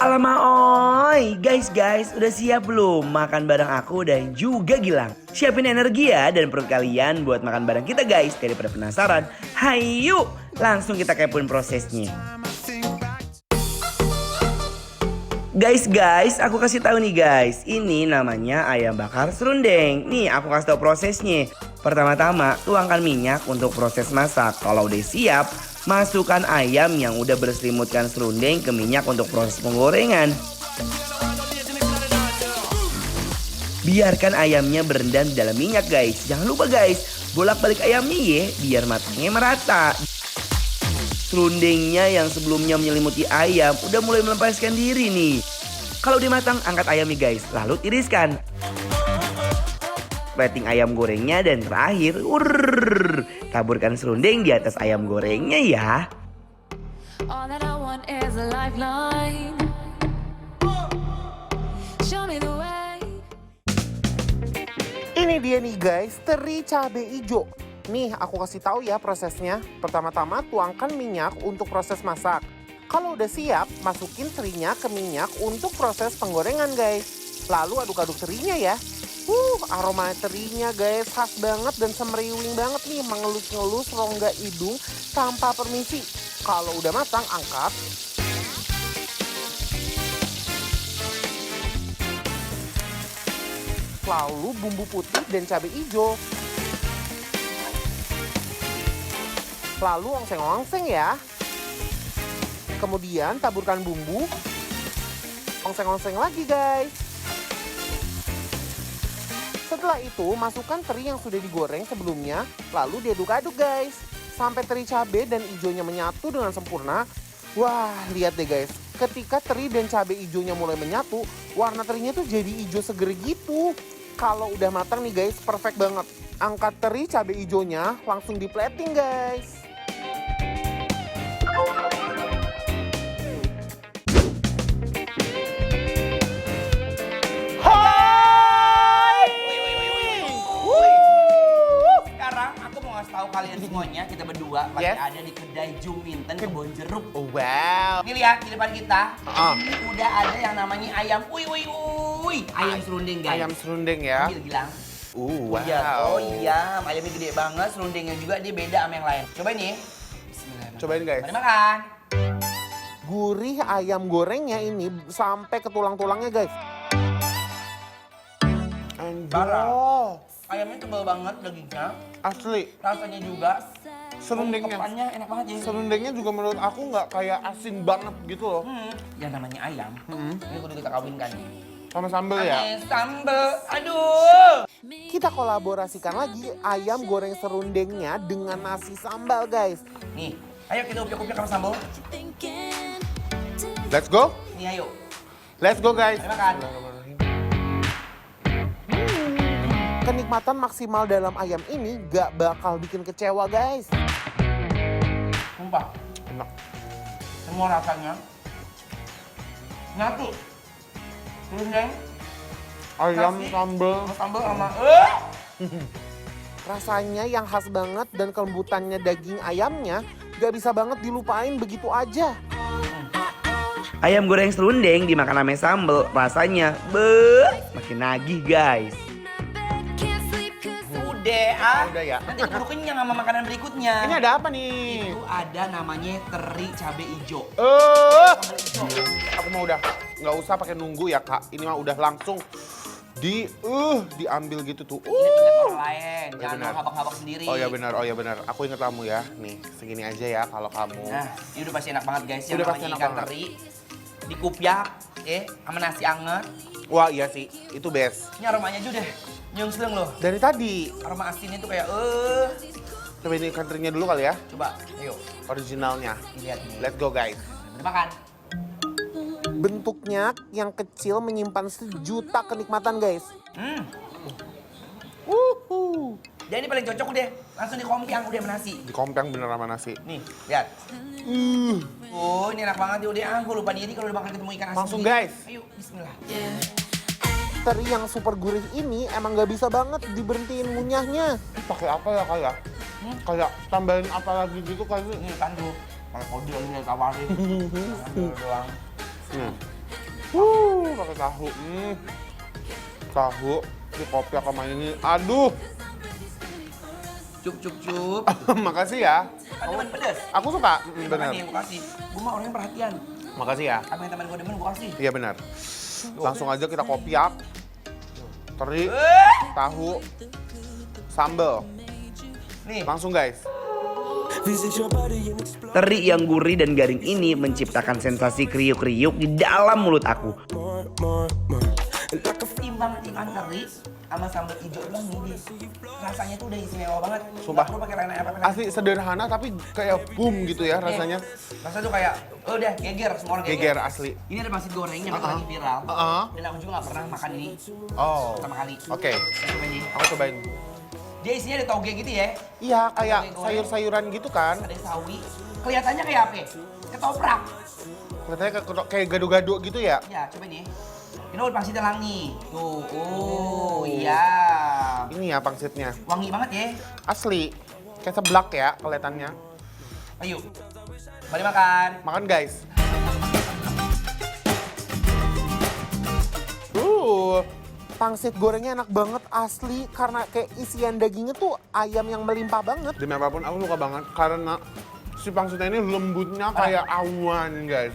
Alama oi, guys, udah siap belum makan bareng aku dan juga Gilang? Siapin energi ya dan perut kalian buat makan bareng kita guys. Daripada penasaran, hayu langsung kita kepoin prosesnya. Guys, aku kasih tahu nih guys, ini namanya ayam bakar serundeng. Nih, aku kasih tahu prosesnya. Pertama-tama, tuangkan minyak untuk proses masak. Kalau udah siap, masukkan ayam yang udah berselimutkan serundeng ke minyak untuk proses penggorengan. Biarkan ayamnya berendam di dalam minyak guys. Jangan lupa guys, bolak-balik ayamnya ya, biar matangnya merata. Serundengnya yang sebelumnya menyelimuti ayam udah mulai melepaskan diri nih. Kalau udah matang, angkat ayamnya guys, lalu tiriskan. Plating ayam gorengnya dan terakhir, taburkan serundeng di atas ayam gorengnya ya. Ini dia nih guys, teri cabe ijo. Nih aku kasih tahu ya prosesnya. Pertama-tama tuangkan minyak untuk proses masak. Kalau udah siap, masukin terinya ke minyak untuk proses penggorengan guys. Lalu aduk-aduk terinya ya. Aroma terinya guys khas banget dan semeriwing banget nih, mengelus-ngelus rongga hidung tanpa permisi. Kalau udah matang, angkat. Lalu bumbu putih dan cabai hijau. Lalu ongseng-ongseng ya. Kemudian taburkan bumbu. Ongseng-ongseng lagi guys. Setelah itu, masukkan teri yang sudah digoreng sebelumnya, lalu diaduk-aduk guys. Sampai teri cabai dan hijaunya menyatu dengan sempurna. Wah, lihat deh guys. Ketika teri dan cabai hijaunya mulai menyatu, warna terinya tuh jadi hijau seger gitu. Kalau udah matang nih guys, perfect banget. Angkat teri cabai hijaunya, langsung di plating guys. Tahu kalian semuanya, kita berdua lagi ada di kedai Juminten Kebon Jeruk. Wow. Ini lihat di depan kita, udah ada yang namanya ayam, ayam serundeng guys. Ayam serundeng ya. Ambil Gilang. Wow. Oh iya, ayamnya gede banget, serundengnya juga dia beda sama yang lain. Coba ini. Bismillahirrahmanirrahim. Cobain guys. Mari makan. Gurih ayam gorengnya ini sampai ke tulang-tulangnya guys. Parah. Ayamnya tebal banget dagingnya. Asli. Rasanya juga. Serundengnya. Kepannya enak banget ya. Serundengnya juga menurut aku nggak kayak asin banget gitu loh. Yang namanya ayam. Ini kudu kita kawinkan nih. Sama sambal ya. Sambal. Aduh. Kita kolaborasikan lagi ayam goreng serundengnya dengan nasi sambal guys. Nih, ayo kita upiak-upiak sama sambal. Let's go. Nih ayo. Let's go guys. Mari makan. Kenikmatan maksimal dalam ayam ini gak bakal bikin kecewa guys. Sumpah. Enak. Semua rasanya nyatu. Serundeng, Ayam nasi, sambal. sambal sama Rasanya yang khas banget dan kelembutannya daging ayamnya gak bisa banget dilupain begitu aja. Ayam goreng serundeng dimakan sama sambal, rasanya makin nagih guys. Udah ya. Nanti keburu kenyang sama makanan berikutnya. Ini ada apa nih? Itu ada namanya teri cabai hijau. Aku mau udah nggak usah pakai nunggu ya kak. Ini mah udah langsung diambil gitu tuh. Ini ingat orang lain, Ya, jangan benar. habak-habak sendiri. Oh ya benar. Aku ingat kamu ya. Nih segini aja ya kalau kamu. Nah, ini udah pasti enak banget guys. Yang Udah pasti namanya enak ikan banget. teri dikupiak, sama nasi anget. Wah iya sih, itu best. Ini aromanya aja udah nyungsling loh. Dari tadi. Aroma asinnya tuh kayak Coba ini ikan terinya dulu kali ya. Coba, ayo. Originalnya. Lihat nih. Let's go guys. Mari makan. Bentuknya yang kecil menyimpan sejuta kenikmatan guys. Dia ini paling cocok udah. Langsung dikompiang udah sama nasi. Dikompeng bener sama nasi. Nih, lihat. Ini enak banget ya udah. Aku lupa diri kalau udah makan ketemu ikan asin. Langsung gini. guys. Ayo, bismillah. Teri yang super gurih ini emang gak bisa banget diberhentiin ngunyahnya. Pakai apa ya kak ya? Kayak tambahin apa lagi gitu kali. Ini kan tuh. Kayak kode ini tawarin. Doang. Pakai tahu. Tahu di kopi sama ini. Aduh. Cup. Makasih ya. Kan demen pedas. Aku suka. Benar. Benar. Gue kasih. Gue mah orangnya perhatian. Makasih ya. Apa yang teman gue demen gue kasih. Iya benar. Langsung aja kita kopiak. Teri, tahu, sambal. Nih. Langsung guys. Teri yang gurih dan garing ini menciptakan sensasi kriuk-kriuk di dalam mulut aku. Timbang ikan teri sama sambal hijau doang nih, rasanya tuh udah istimewa banget. Sumpah. Nggak perlu pakai lain apa-apa. Asli sederhana tapi kayak boom gitu ya rasanya. Rasanya tuh kayak, udah geger, semua orang Geger asli. Ini ada pangsit goreng yang lagi viral. Dan aku juga nggak pernah makan ini Oh. pertama kali. Oke. Coba nih. Aku cobain. Dia isinya ada toge gitu ya. Iya, kayak Toge goreng. sayur-sayuran gitu kan. Ada sawi. Kelihatannya kayak apa? Ketoprak. Kelihatannya kayak gado-gado gitu ya. Ya, coba nih. Ini udah pangsit telang nih. Tuh, iya. Ini ya pangsitnya. Wangi banget ya. Asli. Kayak seblak ya kelihatannya. Ayo. Mari makan. Makan guys. Pangsit gorengnya enak banget asli karena kayak isian dagingnya tuh ayam yang melimpah banget. Demi apapun aku suka banget karena si pangsitnya ini lembutnya kayak awan guys.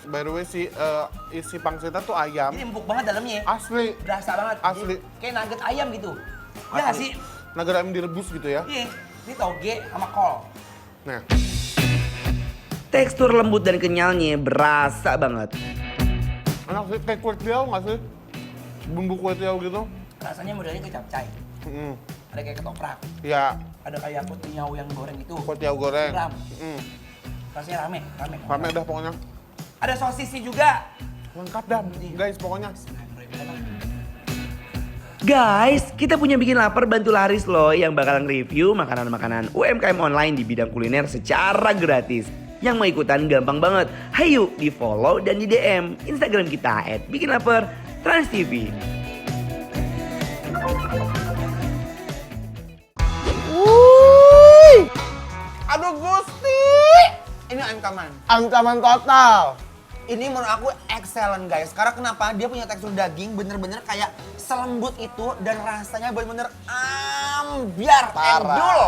By the way isi pangsitnya tuh ayam. Ini empuk banget dalamnya. Asli. Berasa banget. Asli. Kayak nugget ayam gitu. Ya nggak sih? Nugget ayam direbus gitu ya. Iya. Ini toge sama kol. Nah. Tekstur lembut dan kenyalnya berasa banget. Enak sih, kayak kue tiaw nggak sih? Bumbu kue tiaw gitu. Rasanya modelnya kayak capcay. Ada kayak ketoprak. Ya, Ada kayak kue tiaw yang goreng itu. kue tiaw goreng. Ram. Rasanya rame. Rame dah pokoknya. Ada sosisnya juga. Lengkap dah, guys pokoknya. Guys, kita punya bikin lapar bantu laris loh yang bakalan review makanan-makanan UMKM online di bidang kuliner secara gratis. Yang mau ikutan gampang banget. Hayu di follow dan di DM Instagram kita @bikinlaper_trans_tv. Aduh Gusti. Ini ancaman. Ancaman total. Ini menurut aku excellent guys. Karena kenapa? Dia punya tekstur daging bener-bener kayak selembut itu dan rasanya bener-bener ambiar, endul.